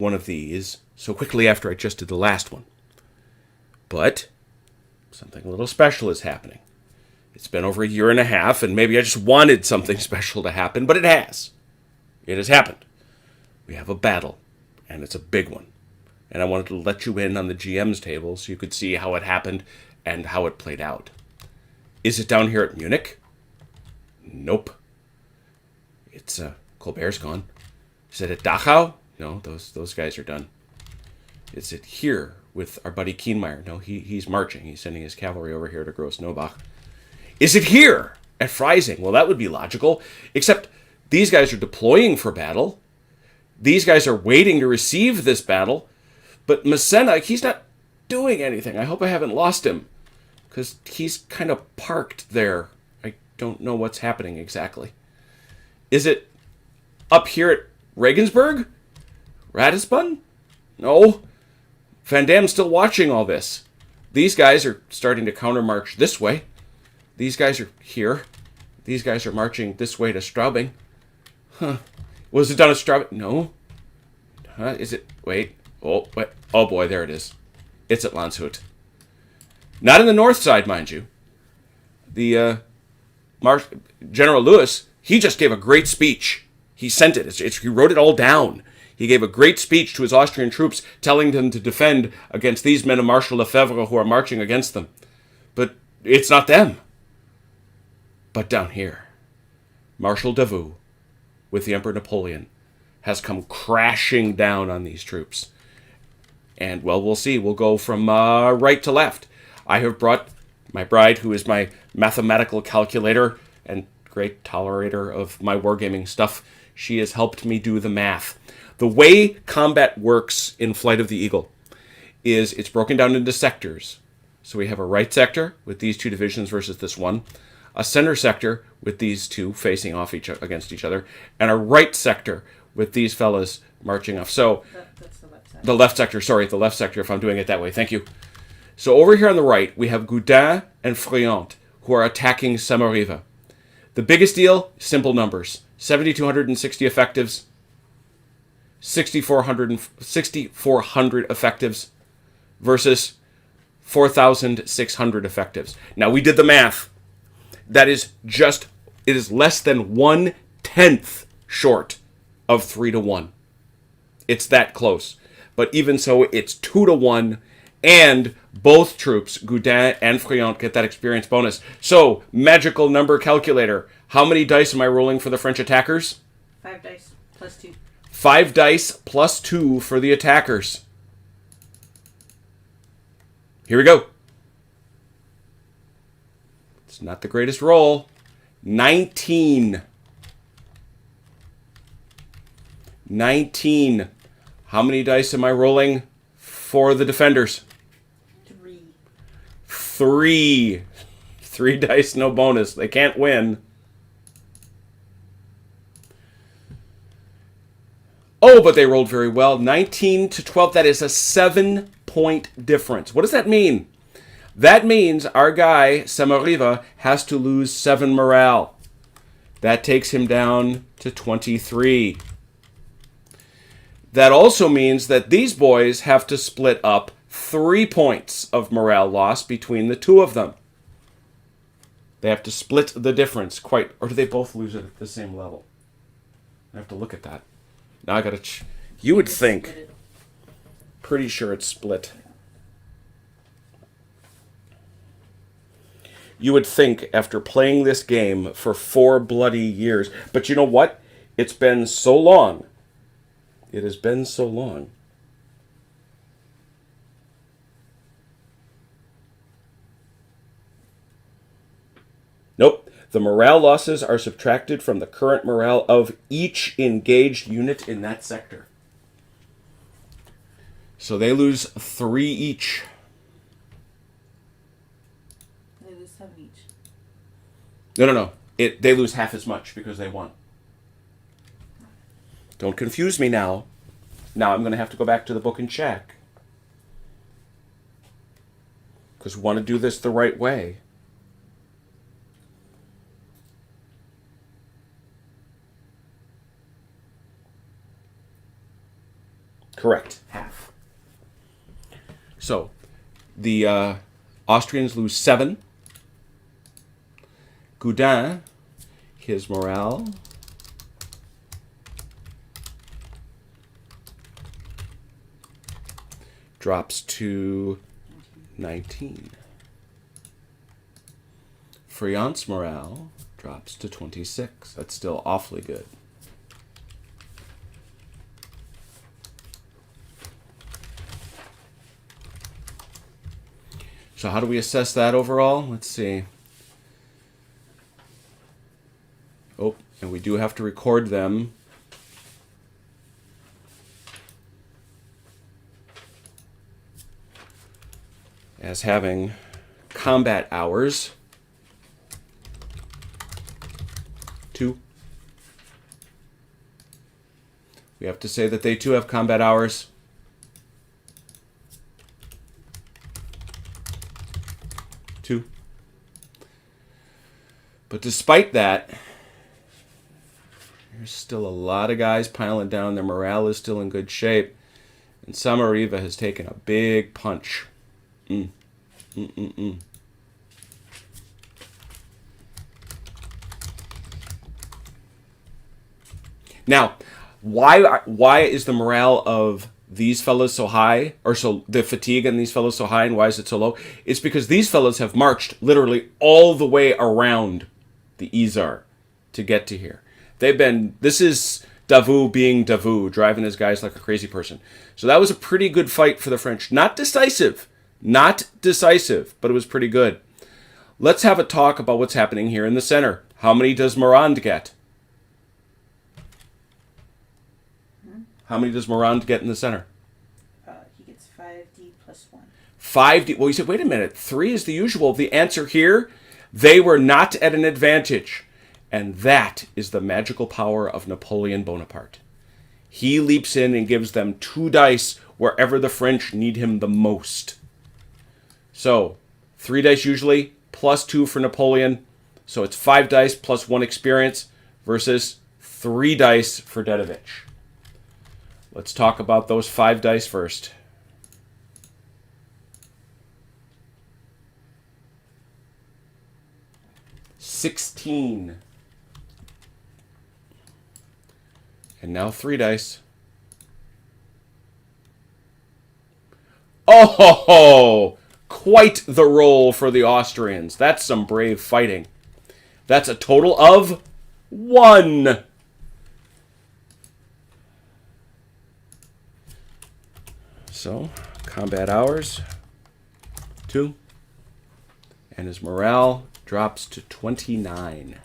one of these so quickly after I just did the last one. But something a little special is happening. It's been over a year and a half, and maybe I just wanted something special to happen, but it has. It has happened. We have a battle, and it's a big one. And I wanted to let you in on the GM's table so you could see how it happened and how it played out. Is it down here at Munich? Nope. It's, Colbert's gone. Is it at Dachau? No, those guys are done. Is it here with our buddy Kienmeyer? No, he's marching. He's sending his cavalry over here to Gross-Nobach. Is it here at Freising? Well, that would be logical, except these guys are deploying for battle. These guys are waiting to receive this battle, but Massena, he's not doing anything. I hope I haven't lost him, because he's kind of parked there. I don't know what's happening exactly. Is it up here at Regensburg? Ratisbon? No. Van Damme's still watching all this. These guys are starting to countermarch this way. These guys are here. These guys are marching this way to Straubing. Huh. Was it done at Straubing? No. Is it? Wait. Oh, wait. Oh boy, there it is. It's at Landshut. Not in the north side, mind you. The General Lewis, he just gave a great speech. He sent it. He wrote it all down. He gave a great speech to his Austrian troops, telling them to defend against these men of Marshal Lefebvre who are marching against them. But it's not them. But down here, Marshal Davout, with the Emperor Napoleon, has come crashing down on these troops. And, well, we'll see. We'll go from right to left. I have brought my bride, who is my mathematical calculator and great tolerator of my wargaming stuff. She has helped me do the math. The way combat works in Flight of the Eagle is it's broken down into sectors. So we have a right sector with these two divisions versus this one, a center sector with these two facing off against each other, and a right sector with these fellas marching off. So That's the left side. the left sector, if I'm doing it that way. Thank you. So over here on the right, we have Gudin and Friant, who are attacking Samariva. The biggest deal, simple numbers. 7,260 effectives, 6,400 effectives versus 4,600 effectives. Now, we did the math. It is less than 1/10 short of 3-1. It's that close. But even so, it's 2-1, and both troops, Gudin and Friant, get that experience bonus. So, magical number calculator. How many dice am I rolling for the French attackers? 5 dice plus 2. 5 dice plus 2 for the attackers. Here we go. It's not the greatest roll. 19. 19. How many dice am I rolling for the defenders? 3. 3. 3 dice, no bonus. They can't win. Oh, but they rolled very well. 19 to 12. That is a 7-point difference. What does that mean? That means our guy, Samariva, has to lose 7 morale. That takes him down to 23. That also means that these boys have to split up 3 points of morale loss between the two of them. They have to split the difference or do they both lose it at the same level? I have to look at that. Now I gotta... You would think... Pretty sure it's split. You would think, after playing this game for 4 bloody years... But you know what? It's been so long. It has been so long. Nope. The morale losses are subtracted from the current morale of each engaged unit in that sector. So they lose 3 each. They lose 7 each. No. They lose half as much because they won. Don't confuse me now. Now I'm going to have to go back to the book and check. Because we want to do this the right way. Correct. Half. So, the Austrians lose 7. Gudin, his morale drops to 19. Friant's morale drops to 26. That's still awfully good. So how do we assess that overall? Let's see. Oh, and we do have to record them. As having combat hours. 2. We have to say that they too have combat hours. 2. But despite that, there's still a lot of guys piling down. Their morale is still in good shape. And Samariva has taken a big punch. Now, why is the morale of these fellows so high, or so the fatigue in these fellows so high, and why is it so low? It's because these fellows have marched literally all the way around the Isar to get to here. This is Davout being Davout, driving his guys like a crazy person. So that was a pretty good fight for the French. Not decisive, but it was pretty good. Let's have a talk about what's happening here in the center. How many does Morand get? How many does Morand get in the center? He gets 5d plus 1. 5d. Well, you said, wait a minute. 3 is the usual. The answer here, they were not at an advantage. And that is the magical power of Napoleon Bonaparte. He leaps in and gives them 2 dice wherever the French need him the most. So, 3 dice usually, plus 2 for Napoleon. So it's 5 dice plus 1 experience versus 3 dice for Dedovich. Let's talk about those 5 dice first. $16. And now 3 dice. Oh, quite the roll for the Austrians. That's some brave fighting. That's a total of 1. So, combat hours, 2. And his morale drops to 29.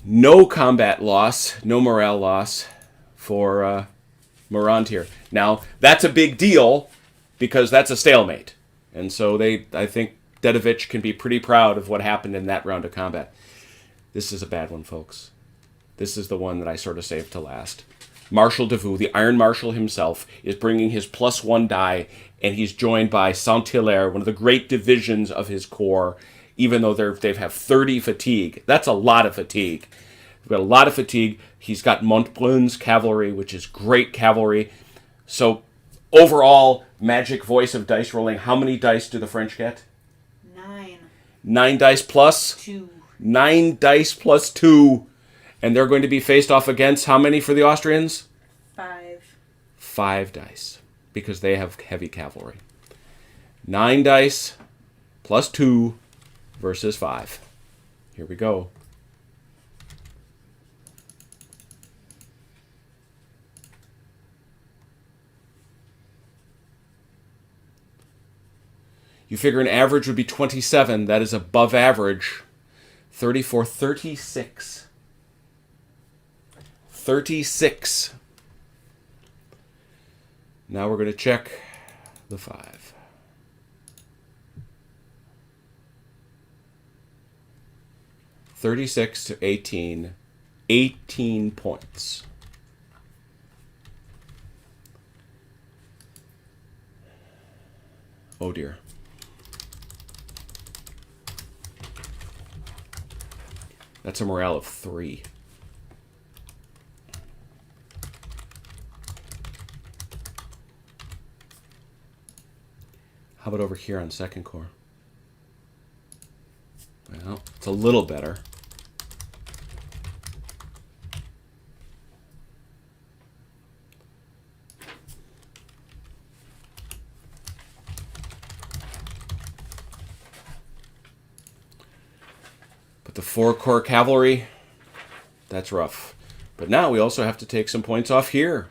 No combat loss, no morale loss for Morand here. Now, that's a big deal because that's a stalemate. And so I think Dedovich can be pretty proud of what happened in that round of combat. This is a bad one, folks. This is the one that I sort of saved to last. Marshal Davout, the Iron Marshal himself, is bringing his +1 die, and he's joined by Saint-Hilaire, one of the great divisions of his corps, even though they have 30 fatigue. That's a lot of fatigue. We've got a lot of fatigue. He's got Montbrun's cavalry, which is great cavalry. So, overall, magic voice of dice rolling. How many dice do the French get? 9. 9 dice plus? 2. 9 dice plus 2. And they're going to be faced off against how many for the Austrians? 5. 5 dice, because they have heavy cavalry. 9 dice plus 2 versus 5. Here we go. You figure an average would be 27. That is above average. 34, 36. 36. Now we're going to check the 5. $36 to 18. 18 points. Oh dear. That's a morale of 3. How about over here on Second Corps? Well, it's a little better. But the 4 Corps Cavalry, that's rough. But now we also have to take some points off here.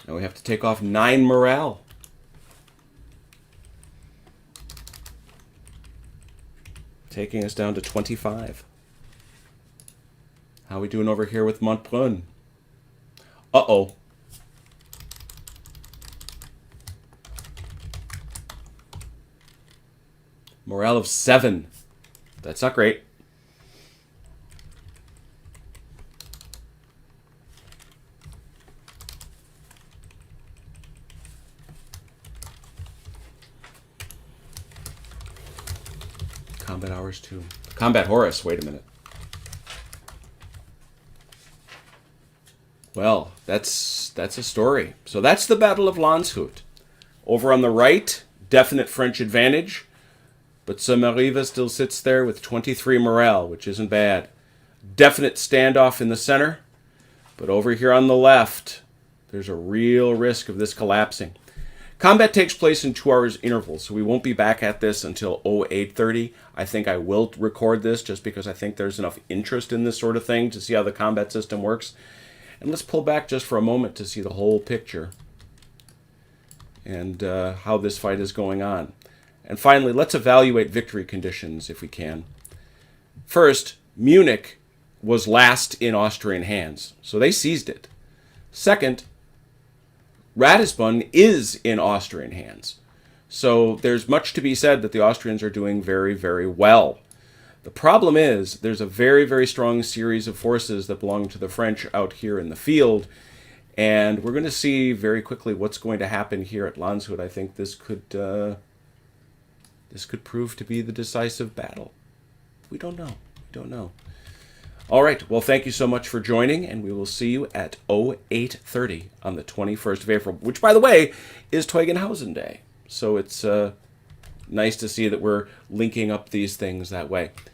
And we have to take off 9 morale. Taking us down to 25. How are we doing over here with Montbrun? Uh-oh. Morale of 7. That's not great. Combat hours too. Combat Horus, wait a minute. Well, that's a story. So that's the Battle of Landshut. Over on the right, definite French advantage. But Samariva still sits there with 23 morale, which isn't bad. Definite standoff in the center. But over here on the left, there's a real risk of this collapsing. Combat takes place in 2 hours intervals, so we won't be back at this until 0830. I think I will record this just because I think there's enough interest in this sort of thing to see how the combat system works. And let's pull back just for a moment to see the whole picture and how this fight is going on. And finally, let's evaluate victory conditions if we can. First, Munich was last in Austrian hands, so they seized it. Second, Ratisbon is in Austrian hands. So there's much to be said that the Austrians are doing very, very well. The problem is there's a very, very strong series of forces that belong to the French out here in the field. And we're going to see very quickly what's going to happen here at Landshut. I think this could prove to be the decisive battle. We don't know. We don't know. All right. Well, thank you so much for joining, and we will see you at 0830 on the 21st of April, which, by the way, is Teugn-Hausen Day. So it's nice to see that we're linking up these things that way.